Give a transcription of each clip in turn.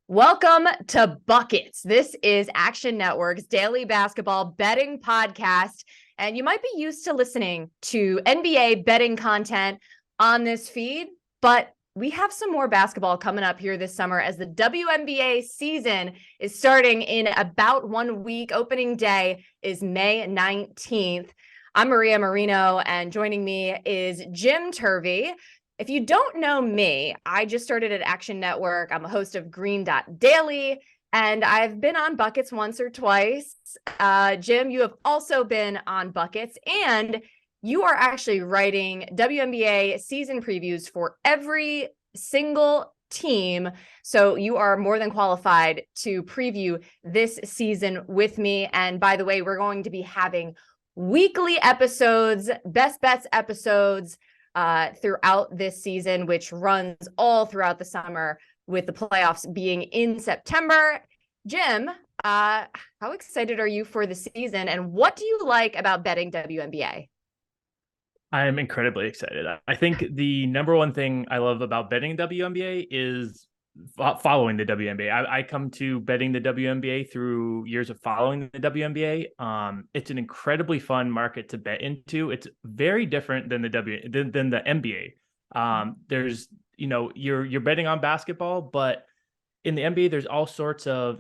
Welcome to Buckets. This is Action Network's daily basketball betting podcast. And you might be used to listening to NBA betting content on this feed, but we have some more basketball coming up here this summer as the WNBA season is starting in about 1 week. Opening day is May 19th. I'm Maria Marino, and joining me is Jim Turvey. If you don't know me, I just started at Action Network. I'm a host of Green Dot Daily, and I've been on Buckets once or twice. Jim, you have also been on Buckets, and you are actually writing WNBA season previews for every single team. So you are more than qualified to preview this season with me. And by the way, we're going to be having weekly episodes, best bets episodes, throughout this season, which runs all throughout the summer, with the playoffs being in September. Jim, how excited are you for the season, and what do you like about betting WNBA? I'm incredibly excited. I think the number one thing I love about betting WNBA is following the WNBA. I come to betting the WNBA through years of following the WNBA. It's an incredibly fun market to bet into. It's very different than the NBA. There's, you're betting on basketball, but in the NBA, there's all sorts of,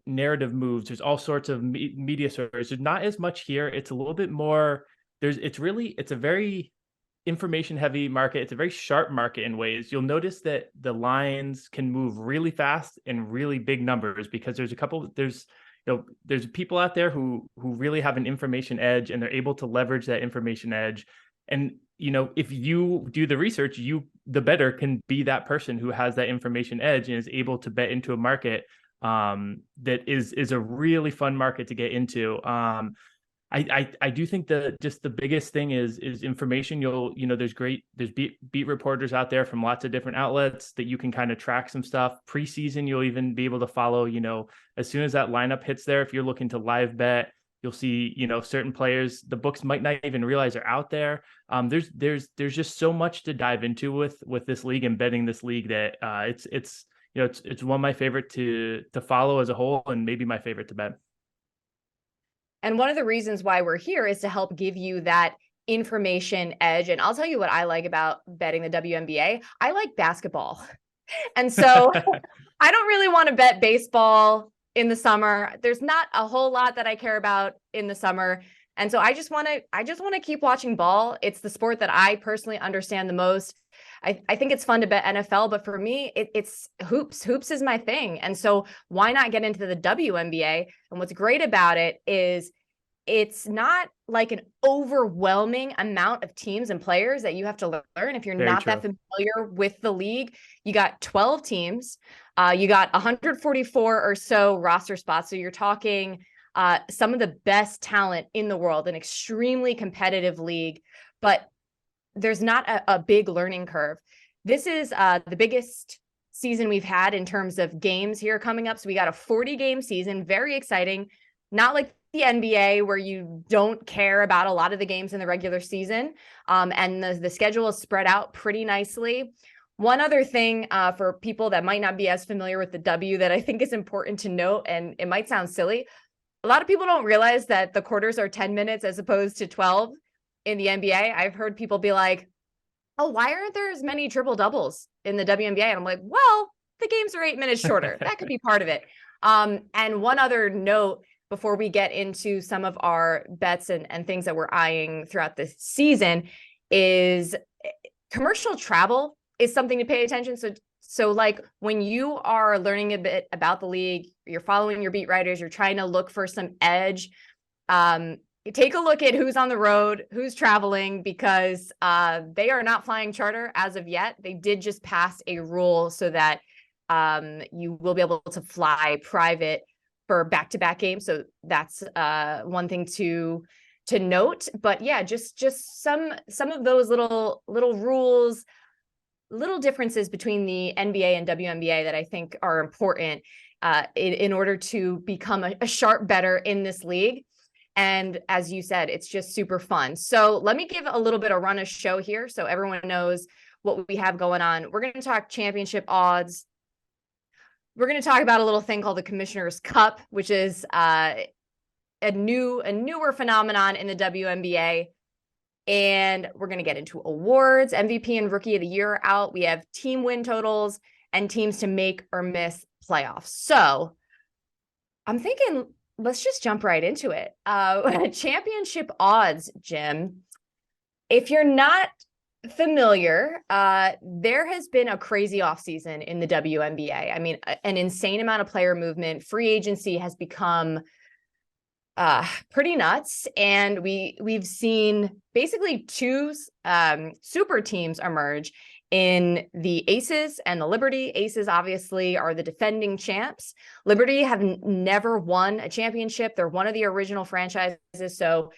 narrative moves. There's all sorts of media stories. There's not as much here. It's a little bit more. It's a very information heavy market. It's a very sharp market in ways. You'll notice that the lines can move really fast in really big numbers because there's people out there who really have an information edge, and they're able to leverage that information edge. And if you do the research, the bettor can be that person who has that information edge and is able to bet into a market that is a really fun market to get into. I do think that just the biggest thing is information. There's beat reporters out there from lots of different outlets that you can kind of track some stuff. Preseason, you'll even be able to follow, as soon as that lineup hits there, if you're looking to live bet, you'll see, certain players, the books might not even realize are out there. There's just so much to dive into with this league and betting this league that it's one of my favorite to follow as a whole, and maybe my favorite to bet. And one of the reasons why we're here is to help give you that information edge. And I'll tell you what I like about betting the WNBA. I like basketball. And so I don't really want to bet baseball in the summer. There's not a whole lot that I care about in the summer. And so I just want to keep watching ball. It's the sport that I personally understand the most. I think it's fun to bet NFL, but for me, it's hoops. Hoops is my thing. And so why not get into the WNBA? And what's great about it is it's not like an overwhelming amount of teams and players that you have to learn. If you're not that familiar with the league, you got 12 teams, you got 144 or so roster spots. So you're talking some of the best talent in the world, an extremely competitive league, but there's not a big learning curve. This is the biggest season we've had in terms of games here coming up. So we got a 40-game season, very exciting. Not like the NBA where you don't care about a lot of the games in the regular season. And the schedule is spread out pretty nicely. One other thing for people that might not be as familiar with the W that I think is important to note, and it might sound silly, a lot of people don't realize that the quarters are 10 minutes as opposed to 12 in the NBA. I've heard people be like, oh, why aren't there as many triple doubles in the WNBA? And I'm like, well, the games are 8 minutes shorter. That could be part of it. And one other note before we get into some of our bets and things that we're eyeing throughout the season is commercial travel is something to pay attention. So like when you are learning a bit about the league, you're following your beat writers, you're trying to look for some edge, take a look at who's on the road, who's traveling, because they are not flying charter as of yet. They did just pass a rule so that you will be able to fly private for back-to-back games. So that's one thing to note. But yeah, just some of those little rules, little differences between the NBA and WNBA that I think are important in order to become a sharp bettor in this league. And as you said, it's just super fun. So let me give a little bit of run of show here so everyone knows what we have going on. We're going to talk championship odds. we're going to talk about a little thing called the Commissioner's Cup, which is a newer phenomenon in the WNBA. And we're going to get into awards. MVP and Rookie of the Year are out. We have team win totals and teams to make or miss playoffs. So I'm thinking, let's just jump right into it. Championship odds, Jim. If you're not familiar, there has been a crazy offseason in the WNBA. I mean, an insane amount of player movement. Free agency has become pretty nuts. And we've seen basically two super teams emerge in the Aces and the Liberty. Aces obviously are the defending champs. Liberty have never won a championship. They're one of the original franchises. So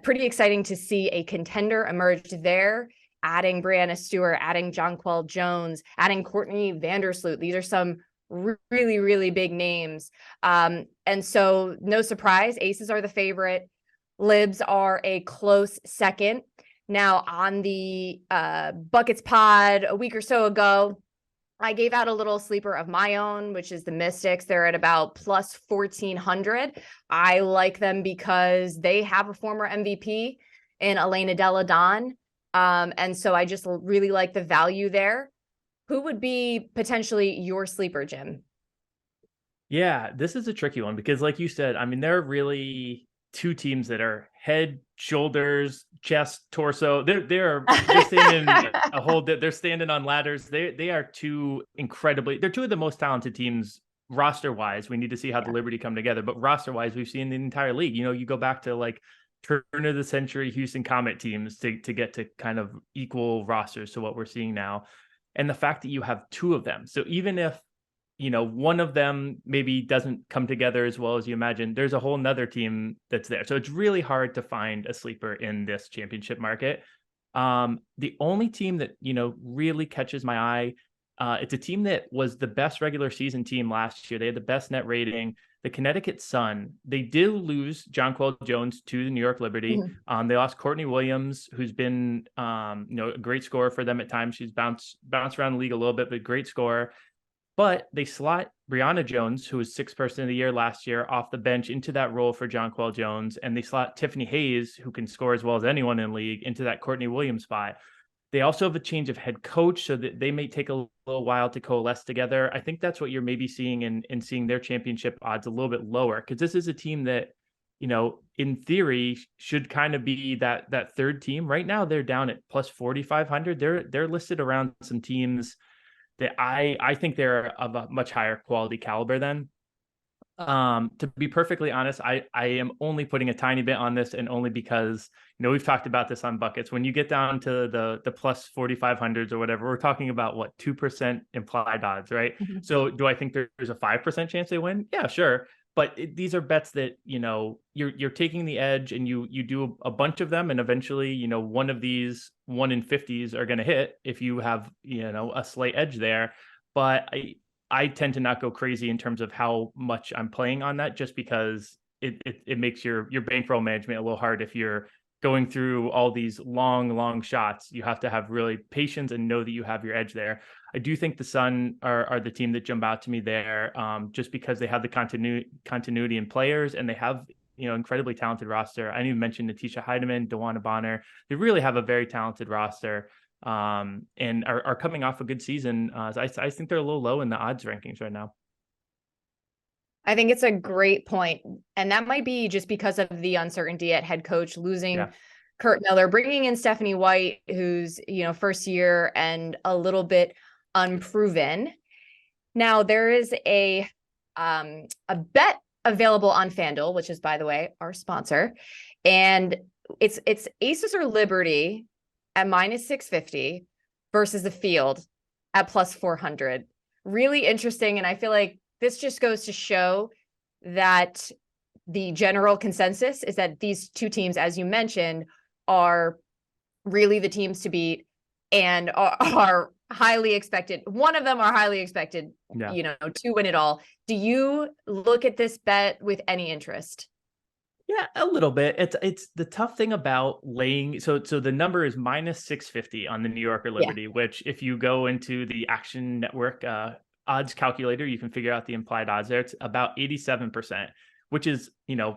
pretty exciting to see a contender emerge there, adding Brianna Stewart, adding Jonquel Jones, adding Courtney Vandersloot. These are some really, really big names. And so no surprise, Aces are the favorite. Libs are a close second. Now on the Buckets pod a week or so ago, I gave out a little sleeper of my own, which is the Mystics. They're at about plus 1,400. I like them because they have a former MVP in Elena Delle Donne. And so I just really like the value there. Who would be potentially your sleeper, Jim? Yeah, this is a tricky one because, like you said, I mean, there are really two teams that are head, shoulders, chest, torso. They're standing a whole. They're standing on ladders. They are they're two of the most talented teams roster wise. We need to see how the Liberty come together, but roster wise, we've seen the entire league. You know, you go back to like turn of the century Houston Comet teams to get to kind of equal rosters to what we're seeing now. And the fact that you have two of them. So even if, you know, one of them maybe doesn't come together as well as you imagine, there's a whole nother team that's there. So it's really hard to find a sleeper in this championship market. The only team that, you know, really catches my eye, it's a team that was the best regular season team last year. They had the best net rating. The Connecticut Sun. They did lose Jonquel Jones to the New York Liberty. Mm-hmm. They lost Courtney Williams, who's been you know, a great scorer for them at times. She's bounced around the league a little bit, but great scorer. But they slot Brianna Jones, who was sixth person of the year last year, off the bench into that role for Jonquel Jones. And they slot Tiffany Hayes, who can score as well as anyone in the league, into that Courtney Williams spot. They also have a change of head coach, so that they may take a little while to coalesce together. I think that's what you're maybe seeing in seeing their championship odds a little bit lower, because this is a team that, you know, in theory should kind of be that third team. Right now, they're down at plus 4,500. They're listed around some teams that I think they're of a much higher quality caliber than. To be perfectly honest, I am only putting a tiny bit on this, and only because, you know, we've talked about this on Buckets. When you get down to the plus 4,500s or whatever, we're talking about what, 2% implied odds, right? Mm-hmm. So do I think there's a 5% chance they win? Yeah, sure. But these are bets that, you know, you're taking the edge, and you do a bunch of them, and eventually, you know, one of these 1 in 50s are going to hit if you have, you know, a slight edge there. But I tend to not go crazy in terms of how much I'm playing on that, just because it makes your bankroll management a little hard. If you're going through all these long shots, you have to have really patience and know that you have your edge there. I do think the Sun are the team that jump out to me there, just because they have the continuity in players, and they have, you know, incredibly talented roster. I didn't even mention Natisha Heidemann, DeWanna Bonner. They really have a very talented roster. And are coming off a good season. I think they're a little low in the odds rankings right now. I think it's a great point. And that might be just because of the uncertainty at head coach, losing Kurt Miller, bringing in Stephanie White, who's, you know, first year and a little bit unproven. Now there is a bet available on FanDuel, which is, by the way, our sponsor. And it's Aces or Liberty at minus 650 versus the field at plus 400. Really interesting. And I feel like this just goes to show that the general consensus is that these two teams, as you mentioned, are really the teams to beat and are highly expected. One of them are highly expected, you know, to win it all. Do you look at this bet with any interest? Yeah, a little bit. It's the tough thing about laying. So the number is minus 650 on the New Yorker Liberty, which if you go into the Action Network odds calculator, you can figure out the implied odds there. It's about 87%, which is,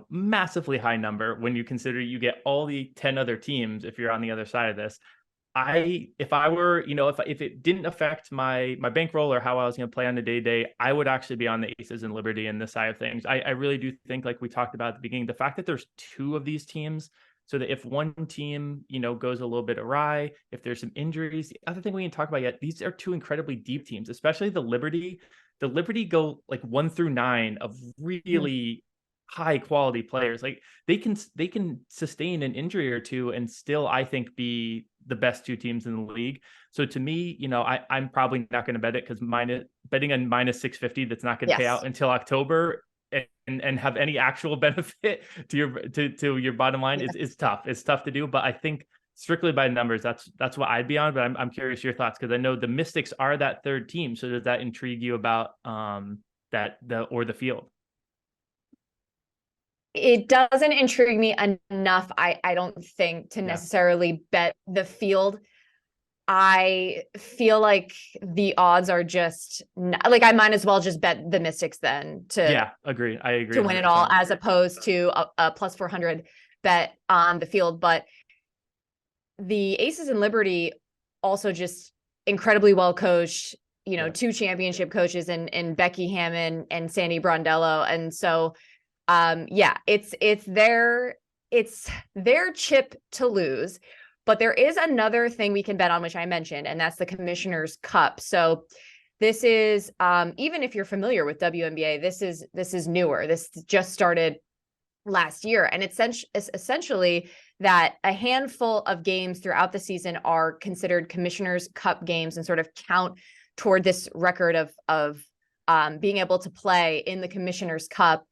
massively high number when you consider you get all the 10 other teams if you're on the other side of this. If I were, if it didn't affect my bankroll or how I was going to play on the day, I would actually be on the Aces and Liberty in this side of things. I really do think, like we talked about at the beginning, the fact that there's two of these teams, so that if one team, goes a little bit awry, if there's some injuries, the other thing we didn't talk about yet, these are two incredibly deep teams, especially the Liberty. The Liberty go like 1 through 9 of really high quality players. Like they can sustain an injury or two and still, I think, be the best two teams in the league. So to me, I'm probably not going to bet it, because betting on minus 650 that's not going to pay out until October and have any actual benefit to your bottom line is tough. It's tough to do, but I think strictly by numbers, that's what I'd be on. But I'm curious your thoughts, because I know the Mystics are that third team. So does that intrigue you about the field? It doesn't intrigue me enough, I don't think, to necessarily bet the field. I feel like the odds are just like, I might as well just bet the Mystics then I agree to win 100%. It all, as opposed to a plus 400 bet on the field. But the Aces and Liberty also just incredibly well coached, two championship coaches in Becky Hammond and Sandy Brondello. And so it's their chip to lose. But there is another thing we can bet on, which I mentioned, and that's the Commissioner's Cup. So this is, even if you're familiar with WNBA, this is newer. This just started last year. And it's essentially that a handful of games throughout the season are considered Commissioner's Cup games and sort of count toward this record of being able to play in the Commissioner's Cup.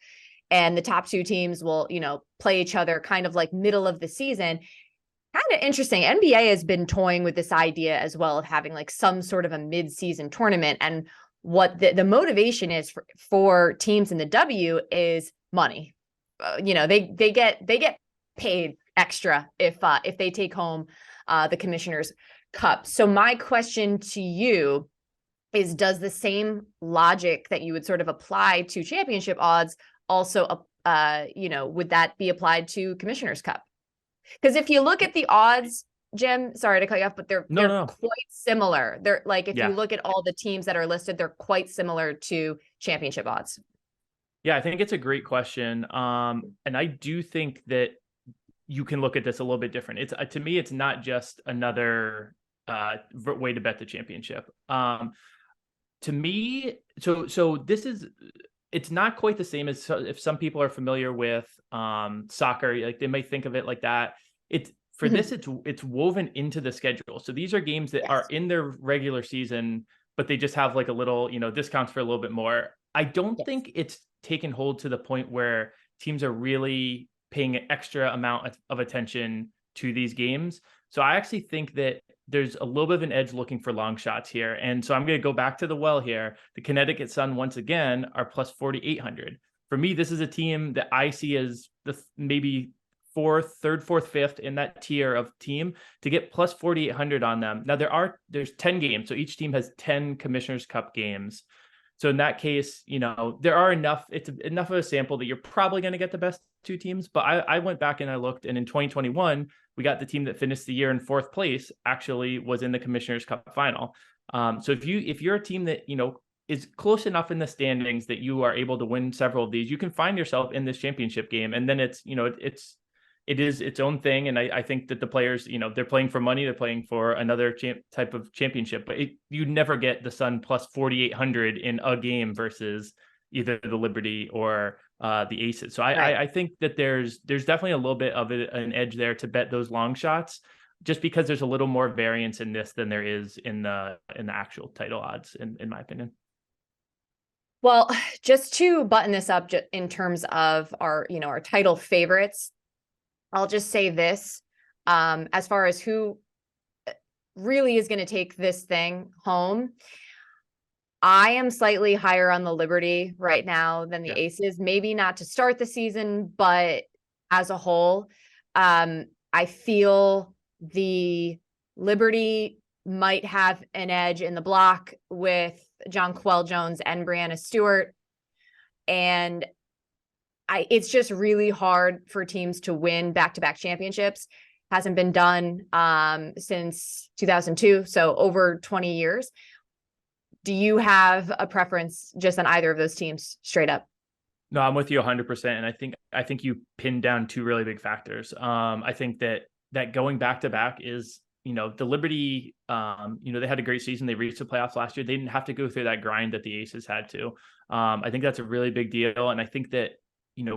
And the top two teams will, play each other kind of like middle of the season. Kind of interesting. NBA has been toying with this idea as well of having like some sort of a mid-season tournament. And what the motivation is for teams in the W is money. They get paid extra if they take home the Commissioner's Cup. So my question to you is, does the same logic that you would sort of apply to championship odds also, would that be applied to Commissioner's Cup? Because if you look at the odds, Jim, sorry to cut you off, but they're quite similar. They're like, if you look at all the teams that are listed, they're quite similar to championship odds. Yeah, I think it's a great question. And I do think that you can look at this a little bit different. It's to me, it's not just another way to bet the championship. To me, so this is, it's not quite the same as if some people are familiar with soccer, like they may think of it like that. It's woven into the schedule. So these are games that are in their regular season, but they just have like a little, discounts for a little bit more. I don't think it's taken hold to the point where teams are really paying an extra amount of attention to these games. So I actually think that there's a little bit of an edge looking for long shots here. And so I'm going to go back to the well here. The Connecticut Sun, once again, are plus 4,800. For me, this is a team that I see as the maybe third, fourth, fifth in that tier of team to get plus 4,800 on them. Now there's 10 games. So each team has 10 Commissioner's Cup games. So in that case, there are it's enough of a sample that you're probably going to get the best two teams. But I went back and I looked, and in 2021, we got the team that finished the year in fourth place actually was in the Commissioner's Cup final. So if you're a team that, is close enough in the standings that you are able to win several of these, you can find yourself in this championship game. And then it is its own thing. And I think that the players, they're playing for money, they're playing for another type of championship, but you never get the Sun plus 4,800 in a game versus either the Liberty or the Aces. So I think that there's definitely a little bit of an edge there to bet those long shots, just because there's a little more variance in this than there is in the actual title odds, in my opinion. Well, just to button this up in terms of our title favorites, I'll just say this, as far as who really is going to take this thing home, I am slightly higher on the Liberty right now than the Aces. Maybe not to start the season, but as a whole, I feel the Liberty might have an edge in the block with Jonquel Jones and Brianna Stewart. And it's just really hard for teams to win back-to-back championships. Hasn't been done since 2002, so over 20 years. Do you have a preference just on either of those teams straight up? No, I'm with you 100%. And I think you pinned down two really big factors. I think that going back to back is, the Liberty, they had a great season. They reached the playoffs last year. They didn't have to go through that grind that the Aces had to. I think that's a really big deal. And I think that,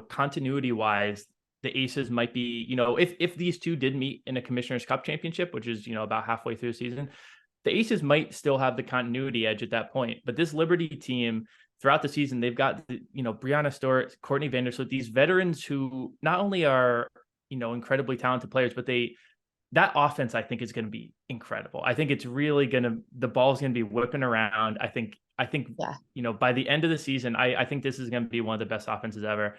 continuity wise, the Aces might be, if these two did meet in a Commissioner's Cup championship, which is, about halfway through the season, the Aces might still have the continuity edge at that point. But this Liberty team throughout the season, they've got, Brianna Stewart, Courtney Vandersloot, these veterans who not only are, incredibly talented players, but that offense, I think, is going to be incredible. I think it's really the ball's going to be whipping around. I think, yeah. By the end of the season, I think this is going to be one of the best offenses ever.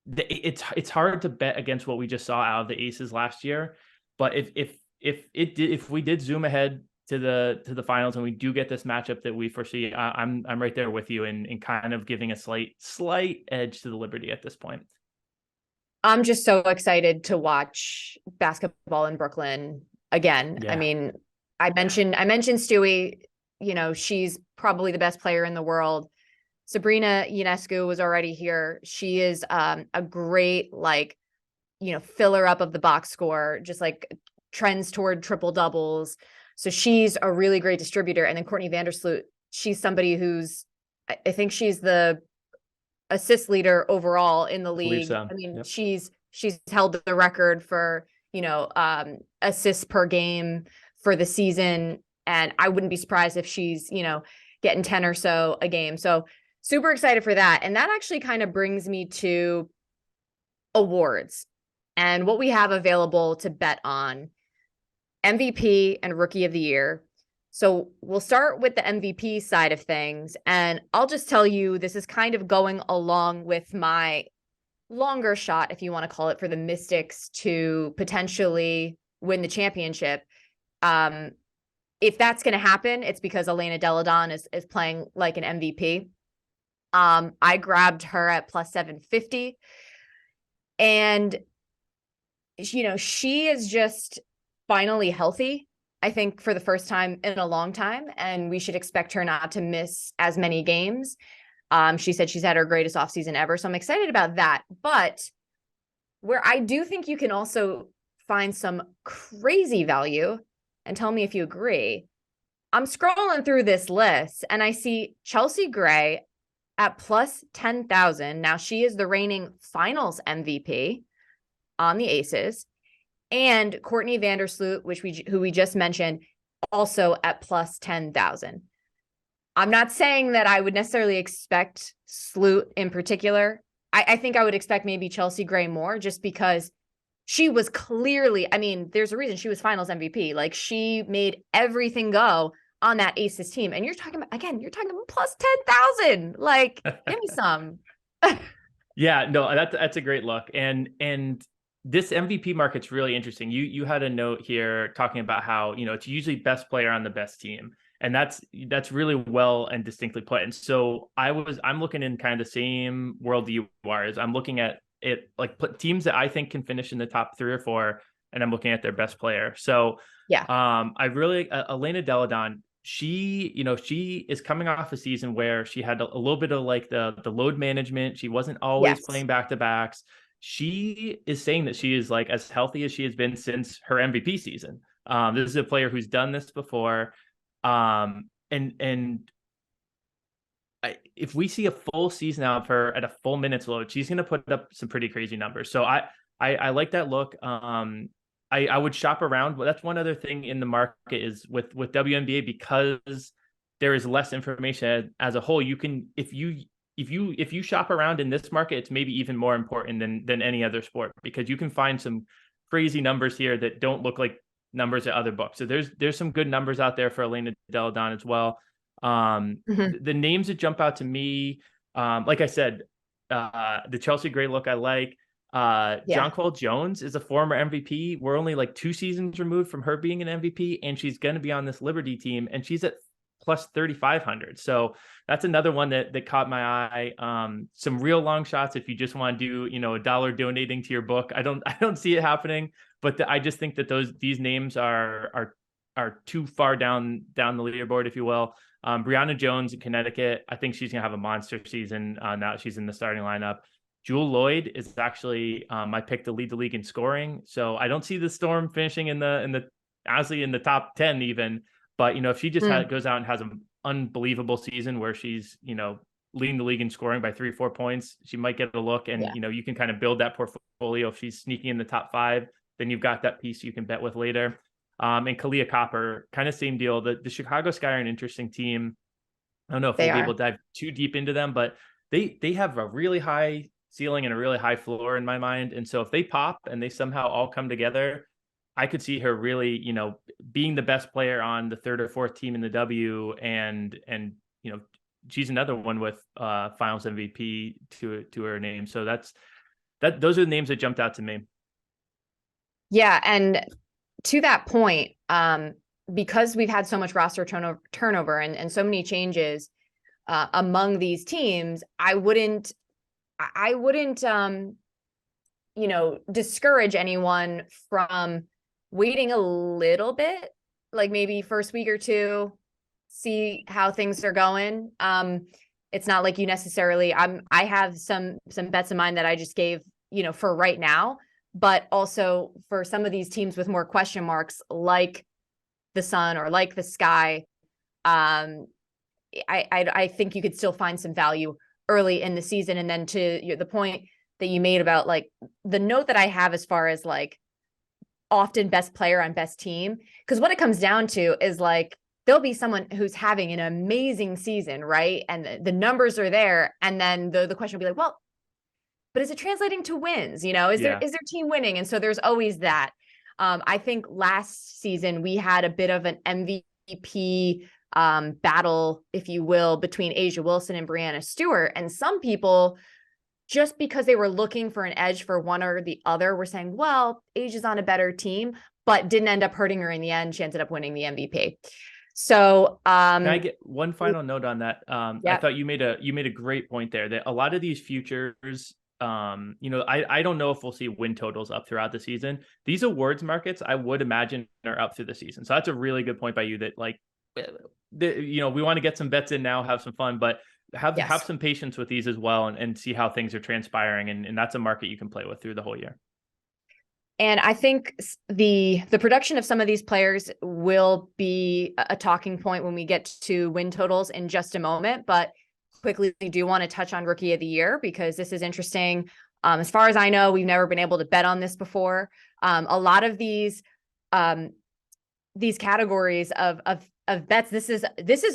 It's hard to bet against what we just saw out of the Aces last year, but if we did zoom ahead to the finals and we do get this matchup that we foresee, I'm right there with you in kind of giving a slight edge to the Liberty at this point. I'm just so excited to watch basketball in Brooklyn again. Yeah. I mean, I mentioned Stewie, she's probably the best player in the world. Sabrina Ionescu was already here. She is a great, filler up of the box score, just trends toward triple doubles. So she's a really great distributor. And then Courtney Vandersloot, she's somebody who's, I think she's the assist leader overall in the league. So. I mean, yep. she's held the record for, assists per game for the season. And I wouldn't be surprised if she's, getting 10 or so a game. So super excited for that. And that actually kind of brings me to awards and what we have available to bet on. MVP and Rookie of the Year. So we'll start with the MVP side of things. And I'll just tell you, this is kind of going along with my longer shot, if you want to call it, for the Mystics to potentially win the championship. If that's going to happen, it's because Elena Delle Donne is playing like an MVP. I grabbed her at plus 750. And, she is just finally healthy, I think, for the first time in a long time. And we should expect her not to miss as many games. She said she's had her greatest offseason ever. So I'm excited about that. But where I do think you can also find some crazy value, and tell me if you agree, I'm scrolling through this list and I see Chelsea Gray at plus 10,000. Now she is the reigning finals MVP on the Aces. And Courtney Vandersloot, who we just mentioned, also at plus 10,000. I'm not saying that I would necessarily expect Sloot in particular. I think I would expect maybe Chelsea Gray more, just because she was clearly, there's a reason she was finals MVP. She made everything go on that Aces team. And you're talking about plus 10,000. Give me some. Yeah, no, that's a great look. And this MVP market's really interesting. You had a note here talking about how, it's usually best player on the best team. And that's really well and distinctly put. And so I'm looking in kind of the same world you are. Is I'm looking at it teams that I think can finish in the top 3 or 4, and I'm looking at their best player. So yeah, I really Elena Delle Donne. She is coming off a season where she had a little bit of the load management. She wasn't always playing back to backs. She is saying that she is as healthy as she has been since her MVP season. This is a player who's done this before. If we see a full season out of her at a full minutes load, she's going to put up some pretty crazy numbers. So I like that look. I would shop around, but that's one other thing in the market is with WNBA, because there is less information as a whole. You can, if you shop around in this market, it's maybe even more important than any other sport, because you can find some crazy numbers here that don't look like numbers at other books. So there's some good numbers out there for Elena Delle Donne as well. The names that jump out to me, like I said, the Chelsea Gray look I like. Jonquel Jones is a former MVP. We're only 2 seasons removed from her being an MVP, and she's going to be on this Liberty team, and she's at plus 3,500. So that's another one that caught my eye. Some real long shots if you just want to do, a dollar donating to your book. I don't see it happening, but I just think that these names are too far down the leaderboard, if you will. Brianna Jones in Connecticut, I think she's gonna have a monster season now that she's in the starting lineup. Jewel Lloyd is actually my pick to lead the league in scoring. So I don't see the Storm finishing honestly in the top 10 even. But if she just goes out and has an unbelievable season where she's leading the league in scoring by 3 or 4 points, she might get a look. And you can kind of build that portfolio. If she's sneaking in the top 5, then you've got that piece you can bet with later. And Kalia Copper, kind of same deal. The Chicago Sky are an interesting team. I don't know if we'll be able to dive too deep into them, but they have a really high ceiling and a really high floor in my mind. And so if they pop and they somehow all come together, I could see her really, being the best player on the 3rd or 4th team in the W, and she's another one with Finals MVP to her name. So those are the names that jumped out to me. Yeah, and to that point, because we've had so much roster turnover and so many changes among these teams, I wouldn't discourage anyone from waiting a little bit, like maybe first week or two, see how things are going. It's not like you necessarily, I have some bets in mind that I just gave, for right now, but also for some of these teams with more question marks, like the Sun or like the Sky, I think you could still find some value early in the season. And then to the point that you made about like the note that I have as far as like often best player on best team, because what it comes down to is like there'll be someone who's having an amazing season, right? And the numbers are there. And then the question will be like, well, but is it translating to wins? Is their team winning? And so there's always that. I think last season we had a bit of an MVP battle, if you will, between Asia Wilson and Brianna Stewart. And some people, just because they were looking for an edge for one or the other, were saying, well, Asia's on a better team, but didn't end up hurting her in the end. She ended up winning the MVP. So can I get one final note on that? I thought you made a great point there, that a lot of these futures, I don't know if we'll see win totals up throughout the season. These awards markets, I would imagine, are up through the season. So that's a really good point by you, that like, we want to get some bets in now, have some fun, but have some patience with these as well, and see how things are transpiring. And that's a market you can play with through the whole year. And I think the production of some of these players will be a talking point when we get to win totals in just a moment. But quickly, we do want to touch on Rookie of the Year, because this is interesting. As far as I know, we've never been able to bet on this before. A lot of these categories of bets, this is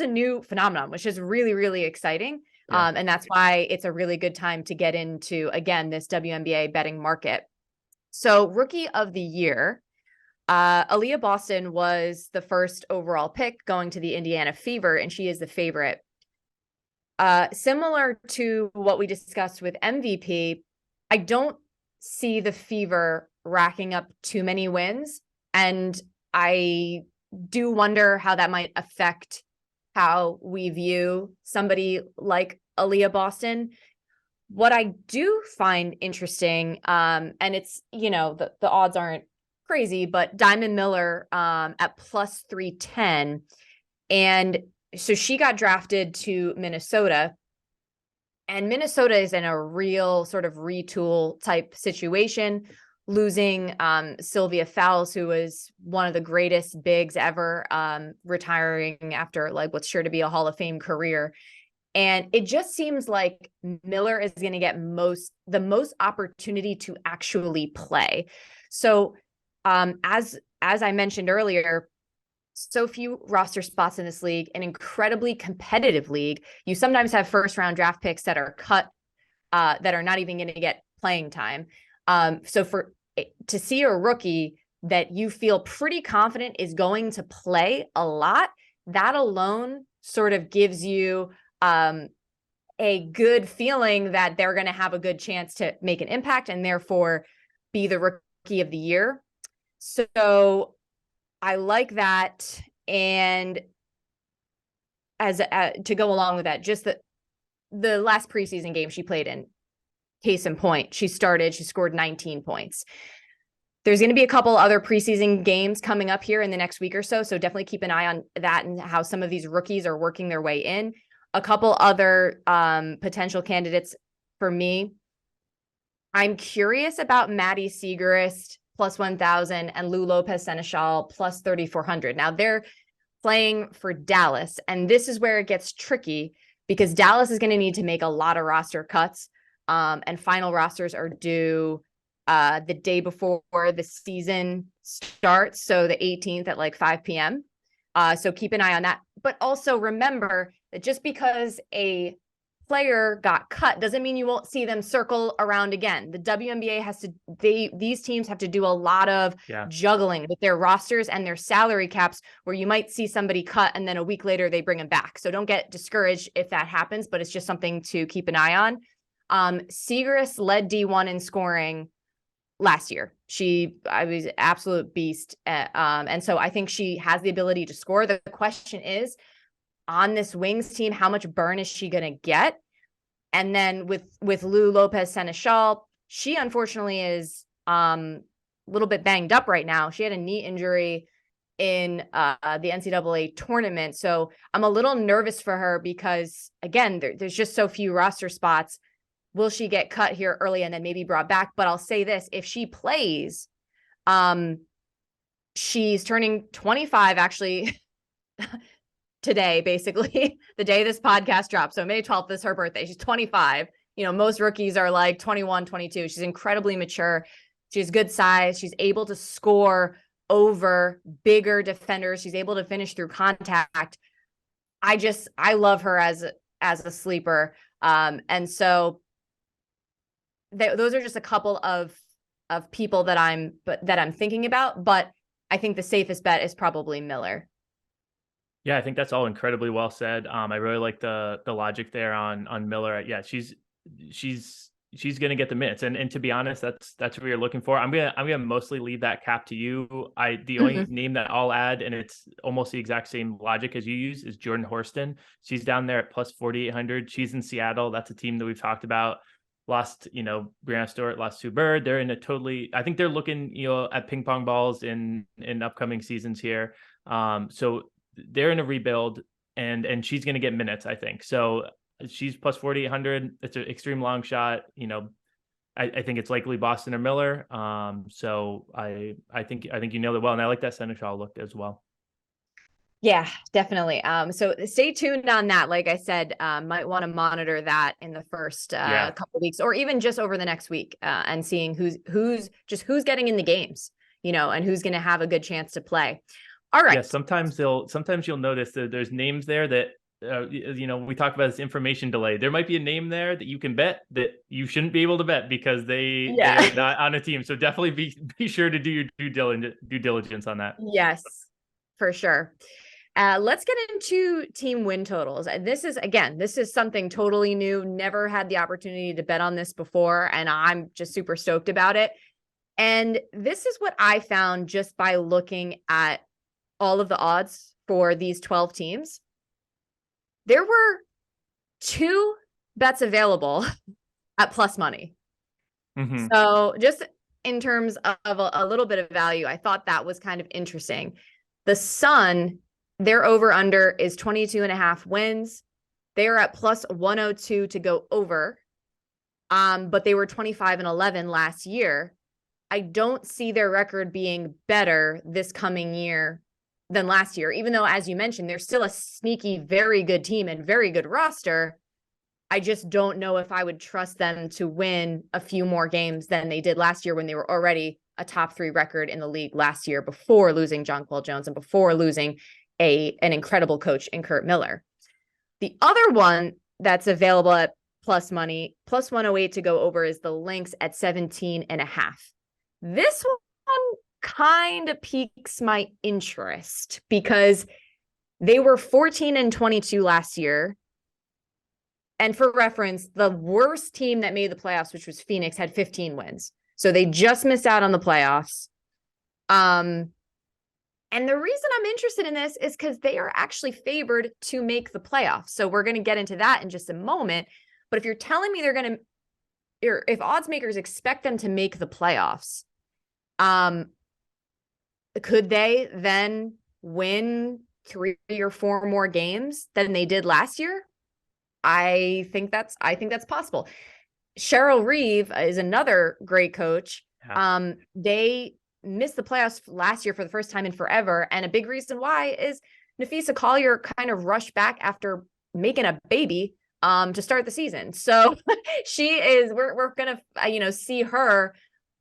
a new phenomenon, which is really, really exciting. Yeah. And that's why it's a really good time to get into, again, this WNBA betting market. So Rookie of the Year, Aaliyah Boston was the first overall pick going to the Indiana Fever, and she is the favorite. Similar to what we discussed with MVP, I don't see the Fever racking up too many wins, and I do wonder how that might affect how we view somebody like Aaliyah Boston. What I do find interesting, and it's, the odds aren't crazy, but Diamond Miller at plus 310. And so she got drafted to Minnesota, and Minnesota is in a real sort of retool type situation, losing Sylvia Fowles, who was one of the greatest bigs ever, retiring after like what's sure to be a Hall of Fame career. And it just seems like Miller is going to get the most opportunity to actually play. So as I mentioned earlier, so few roster spots in this league, an incredibly competitive league. You sometimes have first round draft picks that are cut, that are not even going to get playing time. So to see a rookie that you feel pretty confident is going to play a lot, that alone sort of gives you a good feeling that they're going to have a good chance to make an impact and therefore be the Rookie of the Year. So I like that. And to go along with that, just the last preseason game she played in, case in point, she scored 19 points. There's going to be a couple other preseason games coming up here in the next week or so. So definitely keep an eye on that and how some of these rookies are working their way in. A couple other potential candidates for me. I'm curious about Maddie Siegerist plus 1,000 and Lou Lopez Seneschal plus 3,400. Now they're playing for Dallas, and this is where it gets tricky because Dallas is going to need to make a lot of roster cuts, and final rosters are due the day before the season starts, so the 18th at like 5 p.m. So keep an eye on that. But also remember that just because a player got cut doesn't mean you won't see them circle around again. The WNBA these teams have to do a lot of juggling with their rosters and their salary caps, where you might see somebody cut and then a week later they bring them back. So don't get discouraged if that happens, but it's just something to keep an eye on. Siegerist led D1 in scoring last year. I was an absolute beast. And so I think she has the ability to score. The question is, on this Wings team, how much burn is she going to get? And then with Lou Lopez Seneschal, she unfortunately is a little bit banged up right now. She had a knee injury in the NCAA tournament. So I'm a little nervous for her because, again, there's just so few roster spots. Will she get cut here early and then maybe brought back? But I'll say this, if she plays, she's turning 25 actually today, basically, the day this podcast drops. So May 12th is her birthday. She's 25. You know, most rookies are like 21, 22. She's incredibly mature. She has good size. She's able to score over bigger defenders. She's able to finish through contact. I love her as a sleeper. And so those are just a couple of people that I'm thinking about, but I think the safest bet is probably Miller. Yeah, I think that's all incredibly well said. I really like the logic there on Miller. Yeah, she's going to get the minutes, and to be honest, that's what you're looking for. I'm gonna mostly leave that cap to you. The only name that I'll add, and it's almost the exact same logic as you use, is Jordan Horston. She's down there at plus 4,800. She's in Seattle. That's a team that we've talked about. Lost, Brianna Stewart, lost Sue Bird. They're in I think they're looking, at ping pong balls in upcoming seasons here. So they're in a rebuild, and she's going to get minutes, I think. So she's plus 4,800. It's an extreme long shot. I think it's likely Boston or Miller. So I think you nailed it well, and I like that Seneschal look as well. Yeah, definitely. So stay tuned on that. Like I said, might want to monitor that in the first couple of weeks, or even just over the next week, and seeing who's getting in the games, and who's going to have a good chance to play. All right. Yeah, sometimes you'll notice that there's names there that we talk about this information delay. There might be a name there that you can bet that you shouldn't be able to bet because they're not on a team. So definitely be sure to do your due diligence on that. Yes, for sure. Let's get into team win totals. This is something totally new. Never had the opportunity to bet on this before, and I'm just super stoked about it. And this is what I found just by looking at all of the odds for these 12 teams. There were 2 bets available at plus money. So just in terms of a little bit of value, I thought that was kind of interesting. The Sun, their over under is 22.5 wins. They are at plus 102 to go over. But they were 25-11 last year. I don't see their record being better this coming year than last year, even though, as you mentioned, they're still a sneaky, very good team and very good roster. I just don't know if I would trust them to win a few more games than they did last year, when they were already a top 3 record in the league last year, before losing Jonquel Jones and before losing an incredible coach in Kurt Miller. The other one that's available at plus money, plus 108 to go over, is the Lynx at 17.5. This one kind of piques my interest because they were 14-22 last year. And for reference, the worst team that made the playoffs, which was Phoenix, had 15 wins. So they just missed out on the playoffs. And the reason I'm interested in this is because they are actually favored to make the playoffs. So we're going to get into that in just a moment. But if you're telling me they're going to, or if odds makers expect them to make the playoffs, could they then win 3 or 4 more games than they did last year? I think that's possible. Cheryl Reeve is another great coach. Yeah. They missed the playoffs last year for the first time in forever. And a big reason why is Nafisa Collier kind of rushed back after making a baby to start the season. So we're gonna see her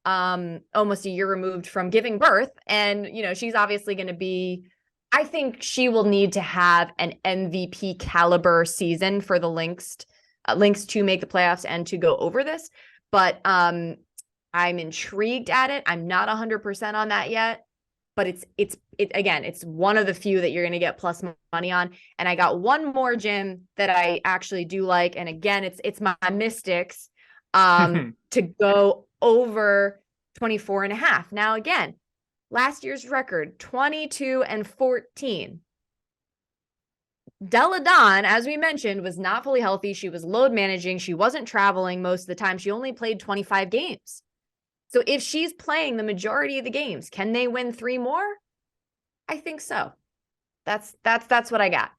almost a year removed from giving birth. And she's obviously gonna be, I think she will need to have an MVP caliber season for the Lynx to make the playoffs and to go over this. But I'm intrigued at it. I'm not 100% on that yet, but it's one of the few that you're going to get plus money on. And I got one more, Jim, that I actually do like. And again, it's my Mystics to go over 24.5. Now, again, last year's record, 22-14. Della Don, as we mentioned, was not fully healthy. She was load managing. She wasn't traveling most of the time. She only played 25 games. So if she's playing the majority of the games, can they win 3 more? I think so. That's what I got.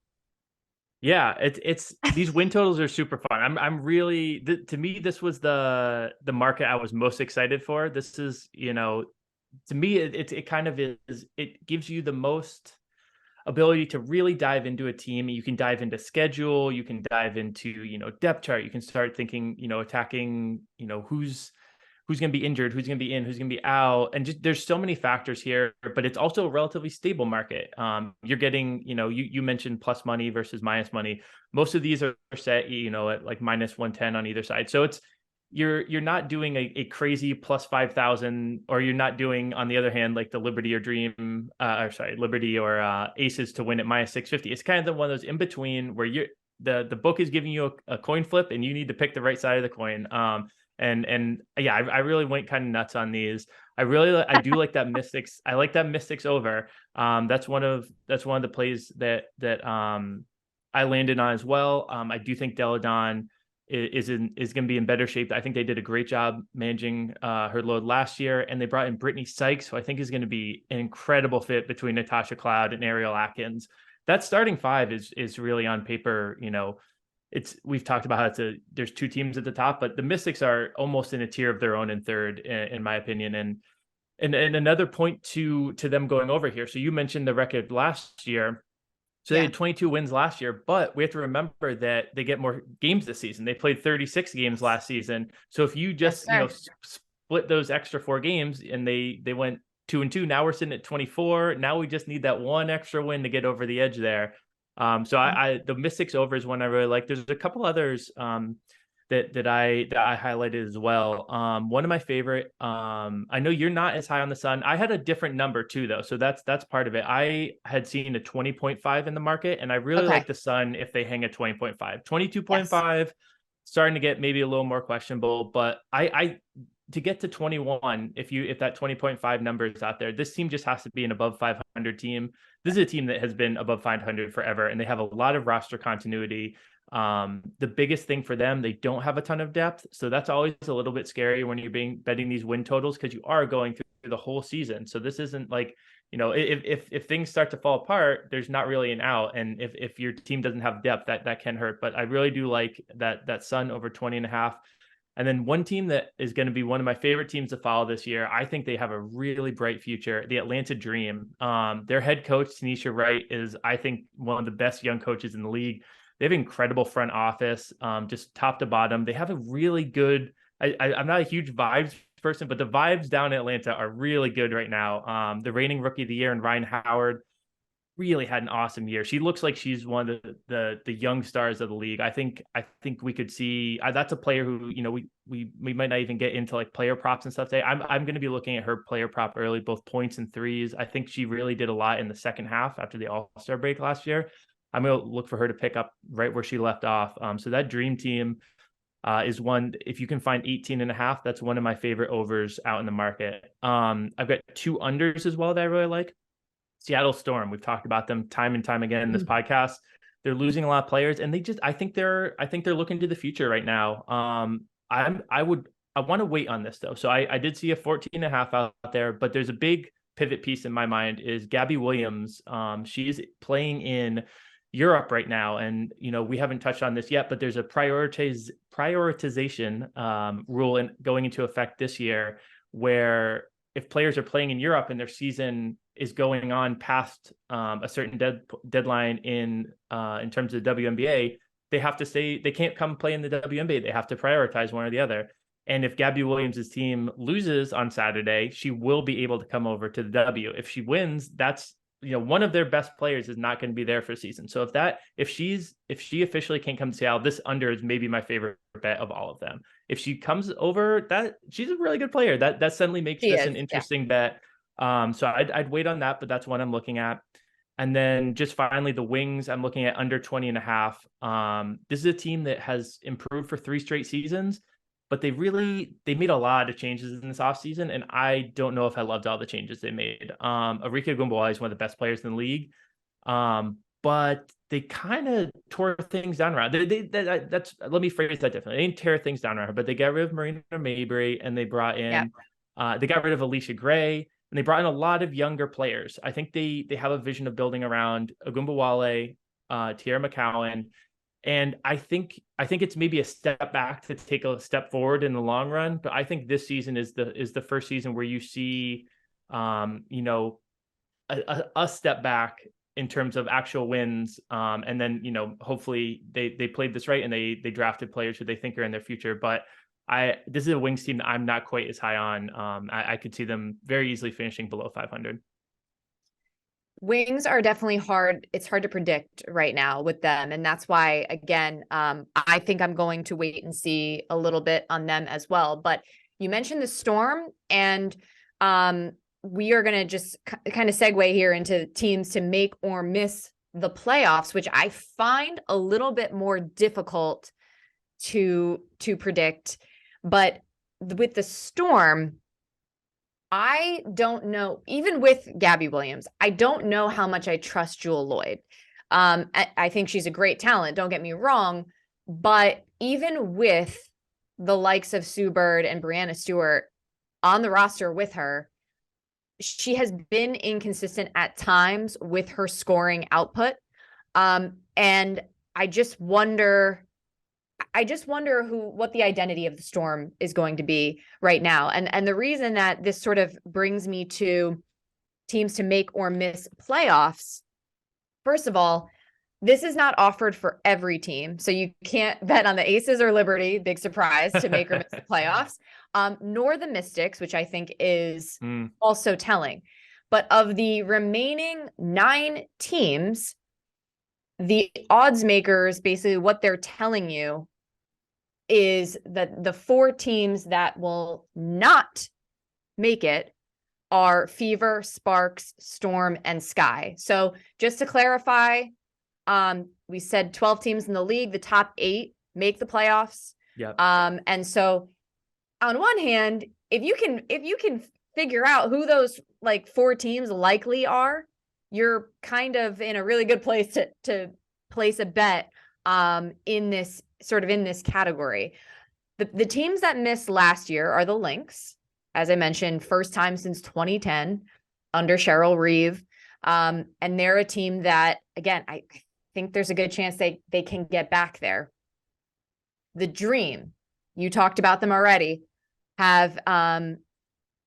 Yeah, it's these win totals are super fun. I'm really to me this was the market I was most excited for. This is, to me it kind of is, it gives you the most ability to really dive into a team. You can dive into schedule, you can dive into, depth chart, you can start thinking, attacking, who's going to be injured, who's going to be in, who's going to be out. And just there's so many factors here, but it's also a relatively stable market. You're getting, you mentioned plus money versus minus money. Most of these are set, at like minus 110 on either side. So it's, you're not doing a crazy plus 5,000, or you're not doing, on the other hand, like the Liberty or Dream, Liberty or Aces to win at minus 650. It's kind of the one of those in between where the book is giving you a coin flip and you need to pick the right side of the coin. And yeah, I really went kind of nuts on these. I do like that Mystics. I like that Mystics over. That's one of the plays that I landed on as well. I do think Deladon is going to be in better shape. I think they did a great job managing her load last year, and they brought in Brittany Sykes, who I think is going to be an incredible fit between Natasha Cloud and Ariel Atkins. That starting 5 is really on paper, we've talked about how there's 2 teams at the top, but the Mystics are almost in a tier of their own in third, in my opinion. And another point to them going over here. So you mentioned the record last year. So they had 22 wins last year, but we have to remember that they get more games this season. They played 36 games last season. So if you just, split those extra 4 games and they went 2-2, now we're sitting at 24. Now we just need that one extra win to get over the edge there. So the Mystics over is one I really like. There's a couple others that I highlighted as well. One of my favorite. I know you're not as high on the Sun. I had a different number too, though, so that's part of it. I had seen a 20.5 in the market, and I really like the Sun if they hang a 20.5, 22.5. Starting to get maybe a little more questionable, but I to get to 21, if that 20.5 number is out there, this team just has to be an above 500 team. This is a team that has been above 500 forever, and they have a lot of roster continuity. The biggest thing for them, they don't have a ton of depth, so that's always a little bit scary when you're betting these win totals, because you are going through the whole season. So this isn't like, if things start to fall apart, there's not really an out, and if your team doesn't have depth, that can hurt. But I really do like that Sun over 20.5. And then one team that is going to be one of my favorite teams to follow this year, I think they have a really bright future, the Atlanta Dream. Their head coach, Tanisha Wright, is, I think, one of the best young coaches in the league. They have incredible front office, just top to bottom. They have a really good, I'm not a huge vibes person, but the vibes down in Atlanta are really good right now. The reigning rookie of the year, and Ryan Howard, really had an awesome year. She looks like she's one of the young stars of the league. I think we could see that's a player who, we might not even get into like player props and stuff today. I'm going to be looking at her player prop early, both points and threes. I think she really did a lot in the second half after the All-Star break last year. I'm going to look for her to pick up right where she left off. So that Dream team is one, if you can find 18.5, that's one of my favorite overs out in the market. I've got 2 unders as well that I really like. Seattle Storm. We've talked about them time and time again in this podcast. They're losing a lot of players, and I think they're looking to the future right now. I want to wait on this though. So I did see a 14.5 out there, but there's a big pivot piece in my mind is Gabby Williams. She's playing in Europe right now, and we haven't touched on this yet, but there's a prioritization rule going into effect this year, where if players are playing in Europe and their season is going on past a certain deadline in terms of the WNBA, they have to say they can't come play in the WNBA. They have to prioritize one or the other. And if Gabby Williams' team loses on Saturday, she will be able to come over to the W. If she wins, that's one of their best players is not going to be there for a season. So if she officially can't come to Seattle, this under is maybe my favorite bet of all of them. If she comes over, that she's a really good player. That suddenly makes this an interesting bet. So I'd wait on that, but that's what I'm looking at. And then just finally the Wings, I'm looking at under 20.5. This is a team that has improved for 3 straight seasons, but they made a lot of changes in this offseason, and I don't know if I loved all the changes they made. Arika Gumbawale is one of the best players in the league, but they kind of tore things down around. Let me phrase that differently. They didn't tear things down around her, but they got rid of Marina Mabrey, and they brought in, they got rid of Alicia Gray, and they brought in a lot of younger players. I think they have a vision of building around Agumbawale, Tierra McCowan. And I think it's maybe a step back to take a step forward in the long run. But I think this season is the first season where you see, a step back in terms of actual wins. And then, hopefully they played this right and they drafted players who they think are in their future. But this is a Wings team that I'm not quite as high on. I could see them very easily finishing below 500. Wings are definitely hard. It's hard to predict right now with them. And that's why, again, I think I'm going to wait and see a little bit on them as well. But you mentioned the Storm, and we are going to just kind of segue here into teams to make or miss the playoffs, which I find a little bit more difficult to predict. But with the Storm, I don't know, even with Gabby Williams, I don't know how much I trust Jewel Lloyd. I think she's a great talent, don't get me wrong, but even with the likes of Sue Bird and Brianna Stewart on the roster with her, she has been inconsistent at times with her scoring output. And I just wonder what the identity of the Storm is going to be right now. And the reason that this sort of brings me to teams to make or miss playoffs, first of all, this is not offered for every team. So you can't bet on the Aces or Liberty, big surprise, to make or miss the playoffs, nor the Mystics, which I think is also telling. But of the remaining 9 teams, the odds makers, basically what they're telling you is that the 4 teams that will not make it are Fever, Sparks, Storm, and Sky. So just to clarify, we said 12 teams in the league, the top 8 make the playoffs. Yeah. And so on one hand, if you can figure out who those 4 teams likely are, you're kind of in a really good place to place a bet in this category. The teams that missed last year are the Lynx, as I mentioned, first time since 2010 under Cheryl Reeve. And they're a team that, again, I think there's a good chance they can get back there. The Dream, you talked about them already, have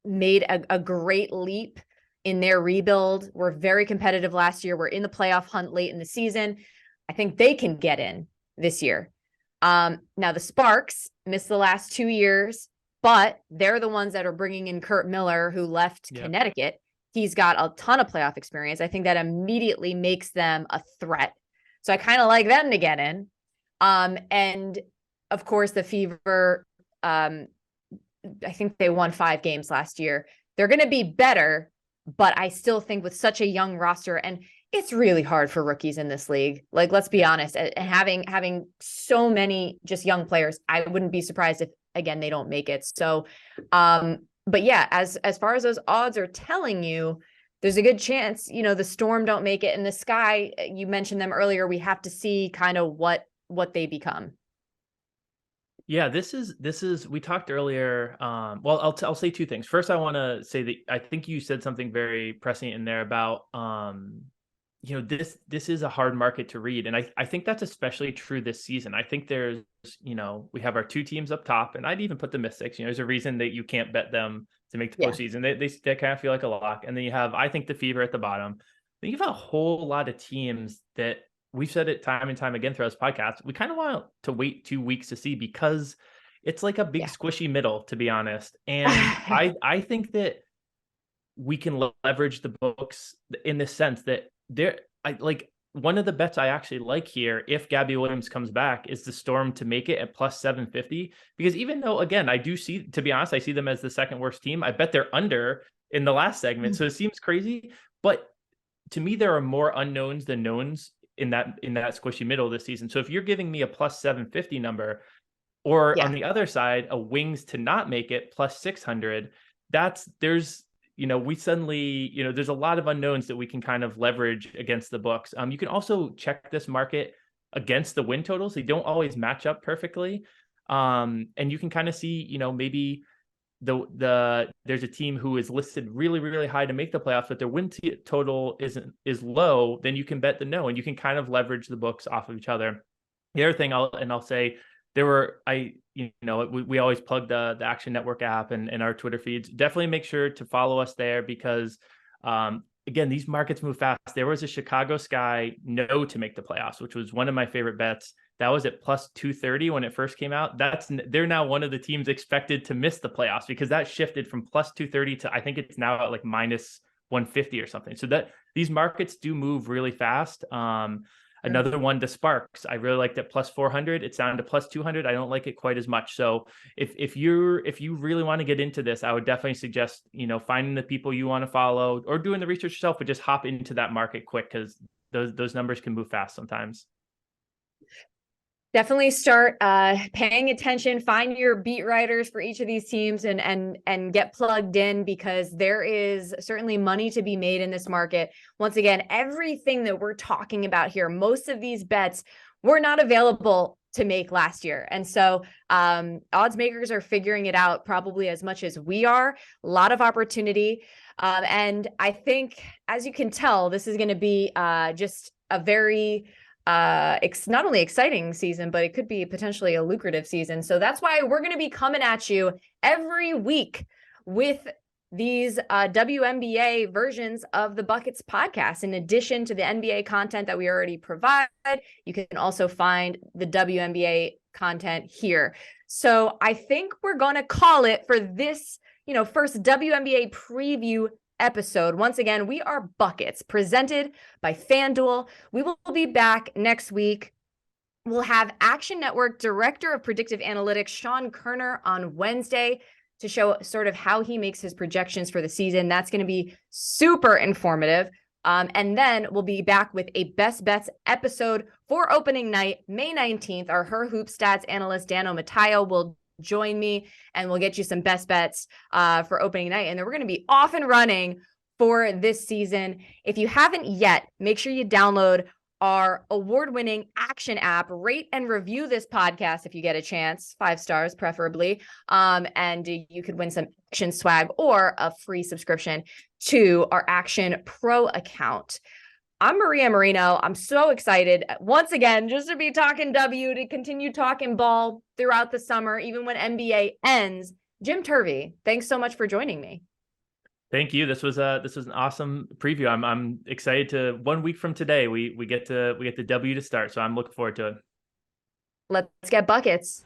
made a great leap in their rebuild. Were very competitive last year. We're in the playoff hunt late in the season. I think they can get in this year. Now the Sparks missed the last 2 years, but they're the ones that are bringing in Kurt Miller, who left Connecticut. He's got a ton of playoff experience. I think that immediately makes them a threat. So I kind of like them to get in. And of course the Fever, I think they won 5 games last year. They're going to be better, but I still think with such a young roster, and it's really hard for rookies in this league. Let's be honest, and having so many just young players, I wouldn't be surprised if, again, they don't make it. So, but yeah, as far as those odds are telling you, there's a good chance, the Storm don't make it, and the Sky, you mentioned them earlier. We have to see kind of what they become. Yeah, this is we talked earlier. Well, I'll say two things. First, I want to say that I think you said something very prescient in there about this is a hard market to read, and I think that's especially true this season. I think there's we have our two teams up top, and I'd even put the Mystics. There's a reason that you can't bet them to make the postseason. They kind of feel like a lock, and then you have, I think, the Fever at the bottom. Then you have a whole lot of teams that we've said it time and time again throughout this podcast. We kind of want to wait 2 weeks to see, because it's like a big squishy middle, to be honest. And I think that we can leverage the books in the sense that one of the bets I actually like here, if Gabby Williams comes back, is the Storm to make it at plus 750. Because even though, again, I do see, to be honest, I see them as the second worst team. I bet they're under in the last segment. So it seems crazy. But to me, there are more unknowns than knowns in that squishy middle this season. So if you're giving me a plus 750 number, or on the other side, a Wings to not make it plus 600, we suddenly, there's a lot of unknowns that we can kind of leverage against the books. You can also check this market against the win totals. They don't always match up perfectly. And you can kind of see, maybe there's a team who is listed really, really high to make the playoffs, but their win total is low. Then you can bet the no, and you can kind of leverage the books off of each other. The other thing I'll say, we always plug the Action Network app and our Twitter feeds. Definitely make sure to follow us there, because again, these markets move fast. There was a Chicago Sky no to make the playoffs, which was one of my favorite bets. That was at plus 230 when it first came out. They're now one of the teams expected to miss the playoffs, because that shifted from plus 230 to, I think it's now at like minus 150 or something. So that these markets do move really fast. Another one, the Sparks, I really liked it plus 400. It's down to plus 200. I don't like it quite as much. So if you really want to get into this, I would definitely suggest, finding the people you want to follow or doing the research yourself, but just hop into that market quick, because those numbers can move fast sometimes. Definitely start paying attention, find your beat writers for each of these teams, and get plugged in, because there is certainly money to be made in this market. Once again, everything that we're talking about here, most of these bets were not available to make last year. And so odds makers are figuring it out probably as much as we are. A lot of opportunity. And I think, as you can tell, this is going to be just a very not only exciting season, but it could be potentially a lucrative season. So that's why we're going to be coming at you every week with these WNBA versions of the Buckets podcast. In addition to the NBA content that we already provide, you can also find the WNBA content here. So I think we're going to call it for this, first WNBA preview episode. Once again, we are Buckets, presented by FanDuel. We will be back next week. We'll have Action Network Director of Predictive Analytics, Sean Kerner, on Wednesday to show sort of how he makes his projections for the season. That's going to be super informative. And then we'll be back with a Best Bets episode for opening night, May 19th. Our Her Hoop Stats analyst, Dano Matayo, will join me, and we'll get you some best bets for opening night. And then we're going to be off and running for this season. If you haven't yet, make sure you download our award-winning Action app. Rate and review this podcast if you get a chance, 5 stars preferably. And you could win some Action swag or a free subscription to our Action Pro account. I'm Maria Marino. I'm so excited once again just to be talking to continue talking ball throughout the summer, even when NBA ends. Jim Turvey, thanks so much for joining me. Thank you. This was an awesome preview. I'm excited to 1 week from today we get the W to start. So I'm looking forward to it. Let's get buckets.